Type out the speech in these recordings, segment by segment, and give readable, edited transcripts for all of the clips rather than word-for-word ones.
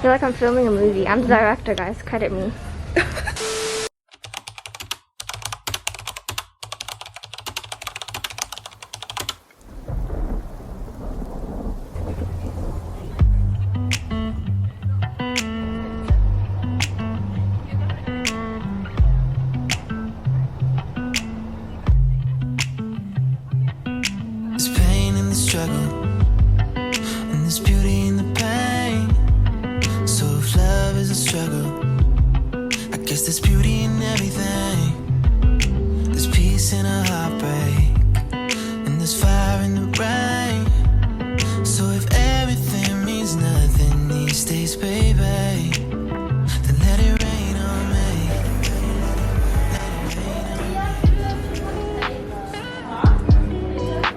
feel like I'm filming a movie. I'm the director, guys. Credit me. There's pain in the struggle, and there's beauty in the pain. So if love is a struggle, I guess there's beauty in everything. There's peace in a heartbreak, and there's fire in the rain. So if everything means nothing these days, baby, then let it rain on me.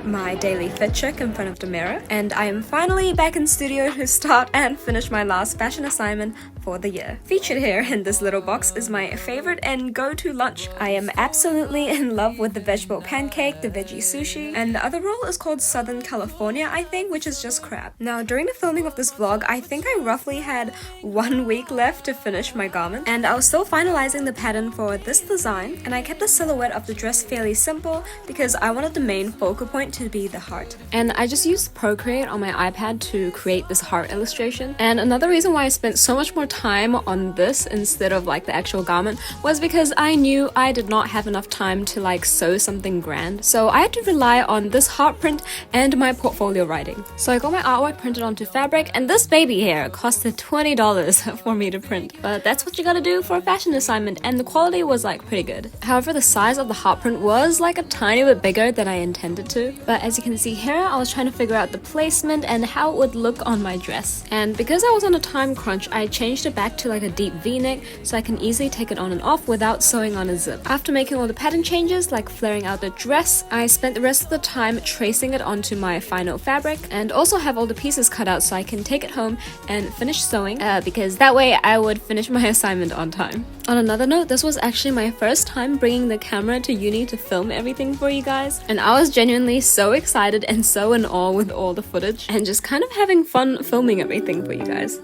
My daily fit check in front of the mirror, and I am finally back in studio to start and finish my last fashion assignment for the year. Featured here in this little box is my favorite and go-to lunch. I am absolutely in love with the vegetable pancake, the veggie sushi, and the other roll is called Southern California, I think, which is just crab. Now, during the filming of this vlog, I think I roughly had 1 week left to finish my garment, and I was still finalizing the pattern for this design, and I kept the silhouette of the dress fairly simple because I wanted the main focal point to be the heart. And I just used Procreate on my iPad to create this heart illustration. And another reason why I spent so much more time on this instead of like the actual garment was because I knew I did not have enough time to like sew something grand. So I had to rely on this heart print and my portfolio writing. So I got my artwork printed onto fabric, and this baby here costed $20 for me to print. But that's what you gotta do for a fashion assignment, and the quality was like pretty good. However, the size of the heart print was like a tiny bit bigger than I intended to. But as you can see here, I was trying to figure out the placement and how it would look on my dress. And because I was on a time crunch, I changed it back to like a deep V-neck so I can easily take it on and off without sewing on a zip. After making all the pattern changes, like flaring out the dress, I spent the rest of the time tracing it onto my final fabric, and also have all the pieces cut out so I can take it home and finish sewing, because that way I would finish my assignment on time. On another note, this was actually my first time bringing the camera to uni to film everything for you guys, and I was genuinely so excited and so in awe with all the footage and just kind of having fun filming everything for you guys.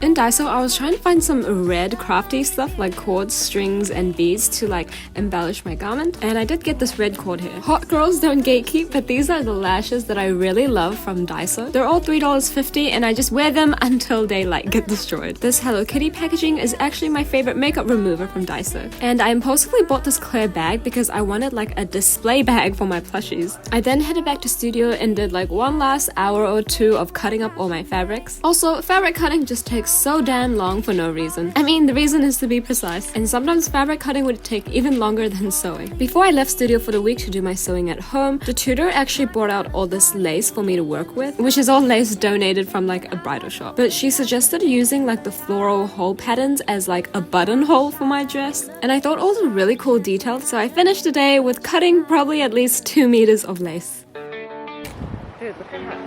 In daiso, I was trying to find some red crafty stuff like cords, strings, and beads to like embellish my garment, and I did get this red cord here. Hot girls don't gatekeep, but these are the lashes that I really love from daiso. They're all $3.50, and I just wear them until they like get destroyed. This Hello Kitty packaging is actually my favorite makeup remover from daiso, and I impulsively bought this clear bag because I wanted like a display bag for my plushies. I then headed back to studio and did like one last hour or two of cutting up all my fabrics. Also, fabric cutting just takes so damn long for no reason. I mean, the reason is to be precise, and sometimes fabric cutting would take even longer than sewing. Before I left studio for the week to do my sewing at home, the tutor actually brought out all this lace for me to work with, which is all lace donated from like a bridal shop. But she suggested using like the floral hole patterns as like a buttonhole for my dress, and I thought all the really cool details, so I finished the day with cutting probably at least 2 meters of lace. Dude, look at that.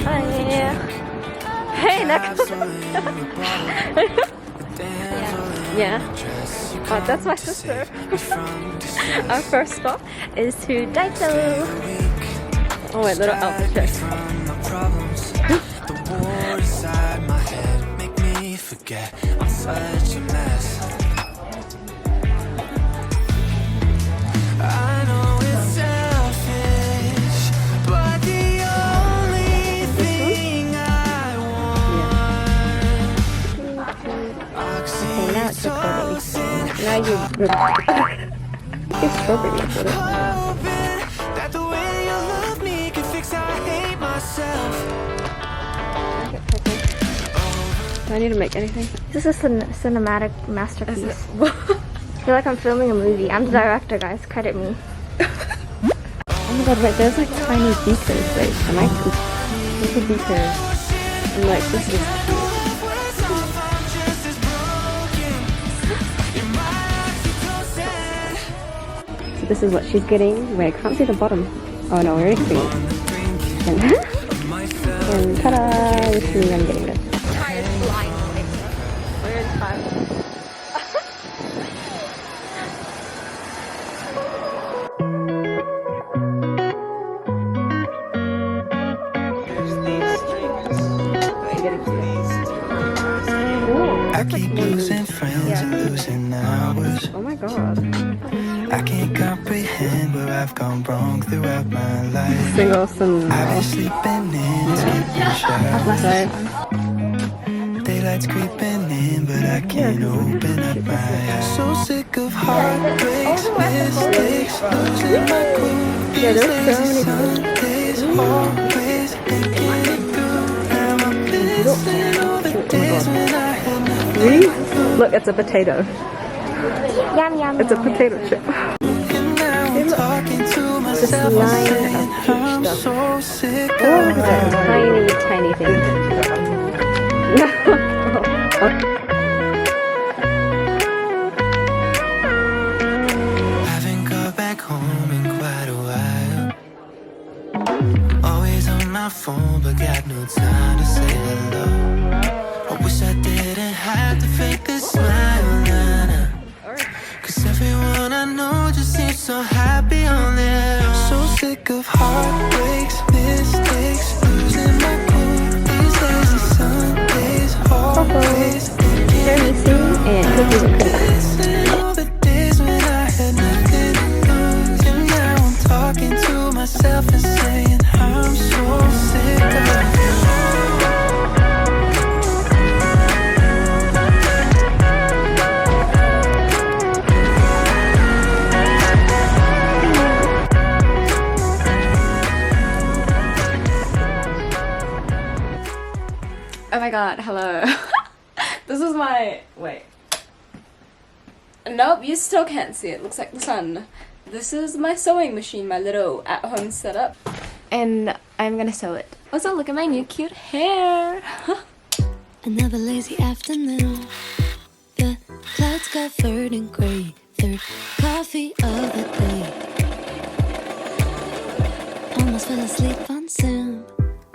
Hi. Hey, yeah. Oh, that's my sister. Our first stop is to Daiso. Oh, wait, little outfit check. The war inside my head make me forget I'm such a mess. I know it's selfish, but the only thing I want. Okay, now it's recording. Now Now you it's strawberry with it. Hoping that the way you love me can fix I hate myself. Do I need to make anything? This is a cinematic masterpiece. Is it? I feel like I'm filming a movie. I'm the director, guys. Credit me. Oh my god, wait, there's like tiny beakers. Wait, can I cook? Look at beakers. I'm like, this is cute. So this is what she's getting. Wait, I can't see the bottom. Oh no, we're already seeing it. And ta-da! This means I'm getting this. Tired flying. We're in time. I keep losing friends and losing hours. Oh my god. I can't comprehend where I've gone wrong throughout my life. Single some I've been sleeping in, skipping showers. Daylight's creeping in, but I can't open up my eyes. So sick of heartbreaks, mistakes, losing my cool. These lazy Sundays, always making it through. Now I'm missing all the days when I had nothing. Really? Look, it's a potato. Yum yum. It's a potato chip. And now I'm talking to This myself, line saying of I'm stuff. so sick Oh, of look at that tiny, tiny thing. Haven't got back home in quite a while. Always on my phone, but got no time to say hello. I wish I didn't have to fake this smile, nah, nah. Cause everyone I know just seems so happy on their own. So sick of heartbreaks, mistakes, losing my cool. These lazy Sundays, always Tiramisu and cookies and cream. missing all the days when I had nothing to lose. And now I'm talking to myself and saying I'm so sick of you. Oh my god, hello. This is my... wait. Nope, you still can't see it. Looks like the sun. This is my sewing machine, my little at-home setup. And I'm gonna sew it. Also, look at my new cute hair. Another lazy afternoon. The clouds covered in gray. Third coffee of the day. Almost fell asleep on Zoom.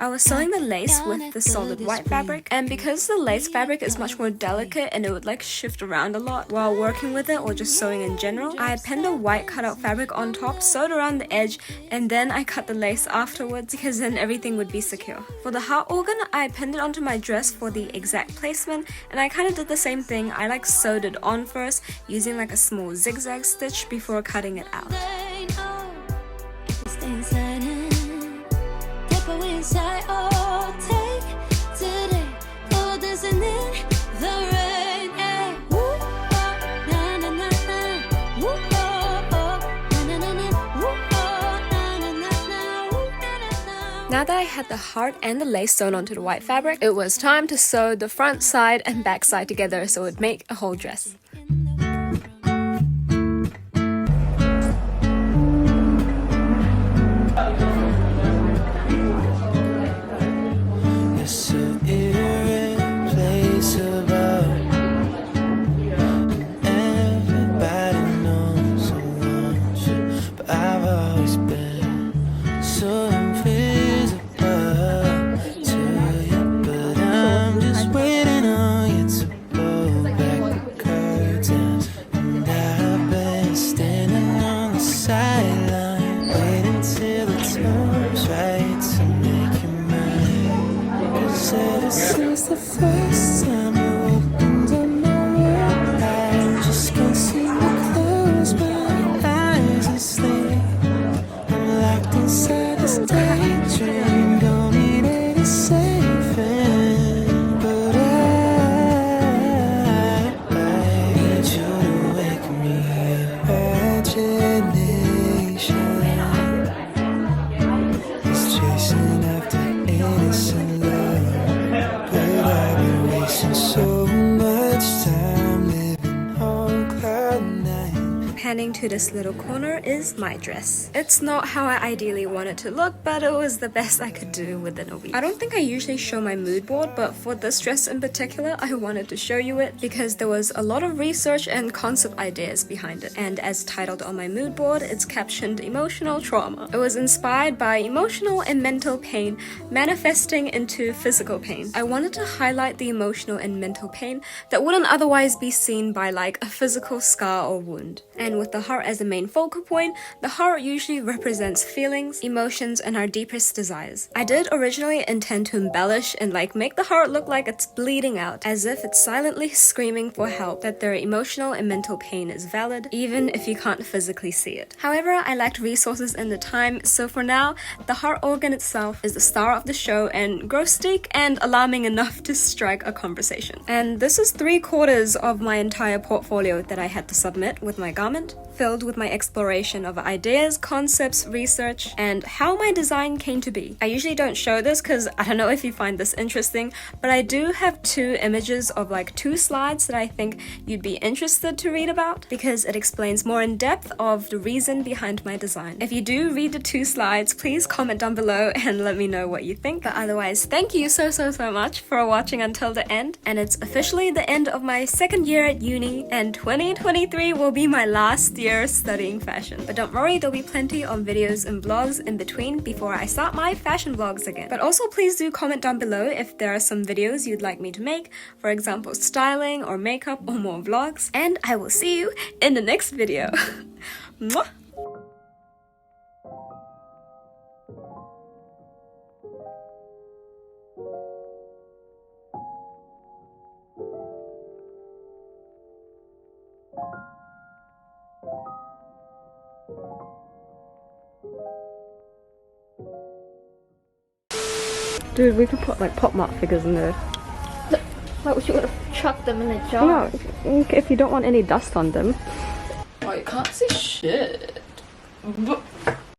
I was sewing the lace with the solid white fabric, and because the lace fabric is much more delicate and it would like shift around a lot while working with it or just sewing in general, I pinned a white cutout fabric on top, sewed around the edge, and then I cut the lace afterwards because then everything would be secure. For the heart organ, I pinned it onto my dress for the exact placement, and I kind of did the same thing. I like sewed it on first using like a small zigzag stitch before cutting it out. Rain, oh, if we stay inside and take away inside, oh, take today. Oh, dancing in the rain, yeah. Woo, oh, na na na na. Woo, oh, oh, na na na na. Woo, oh, na na na na. Woo, na na na. Now that I had the heart and the lace sewn onto the white fabric, it was time to sew the front side and back side together so it would make a whole dress. You're so irreplaceable. Everybody knows I want you, but I've always been so invisible to you. But I'm just waiting on you to pull back the curtains. And I've been standing on the sideline, waiting till the time's right to make you mine. Ever since the first time you opened up my world, I just can't seem to close my eyes and sleep. I'm locked inside this daydream, don't need any saving. But I need you to wake me panning to this little corner is my dress. It's not how I ideally want it to look, but it was the best I could do within a week. I don't think I usually show my mood board, but for this dress in particular, I wanted to show you it because there was a lot of research and concept ideas behind it. And as titled on my mood board, it's captioned emotional trauma. It was inspired by emotional and mental pain manifesting into physical pain. I wanted to highlight the emotional and mental pain that wouldn't otherwise be seen by like a physical scar or wound. And with the heart as the main focal point, the heart usually represents feelings, emotions, and our deepest desires. I did originally intend to embellish and like make the heart look like it's bleeding out, as if it's silently screaming for help, that their emotional and mental pain is valid, even if you can't physically see it. However, I lacked resources and the time, so for now, the heart organ itself is the star of the show and grotesque and alarming enough to strike a conversation. And this is 3/4 of my entire portfolio that I had to submit with my garment, filled with my exploration of ideas, concepts, research, and how my design came to be. I usually don't show this because I don't know if you find this interesting, but I do have 2 images of like 2 slides that I think you'd be interested to read about because it explains more in depth of the reason behind my design. If you do read the 2 slides, please comment down below and let me know what you think. But otherwise, thank you so much for watching until the end. And it's officially the end of my 2nd year at uni, and 2023 will be my last year studying fashion. But don't worry, there'll be plenty of videos and vlogs in between before I start my fashion vlogs again. But also please do comment down below if there are some videos you'd like me to make, for example styling or makeup or more vlogs, and I will see you in the next video. Mwah! Dude, we could put like pop mart figures in there. Why would you want to chuck them in a jar? No, if you don't want any dust on them. Oh, you can't see shit.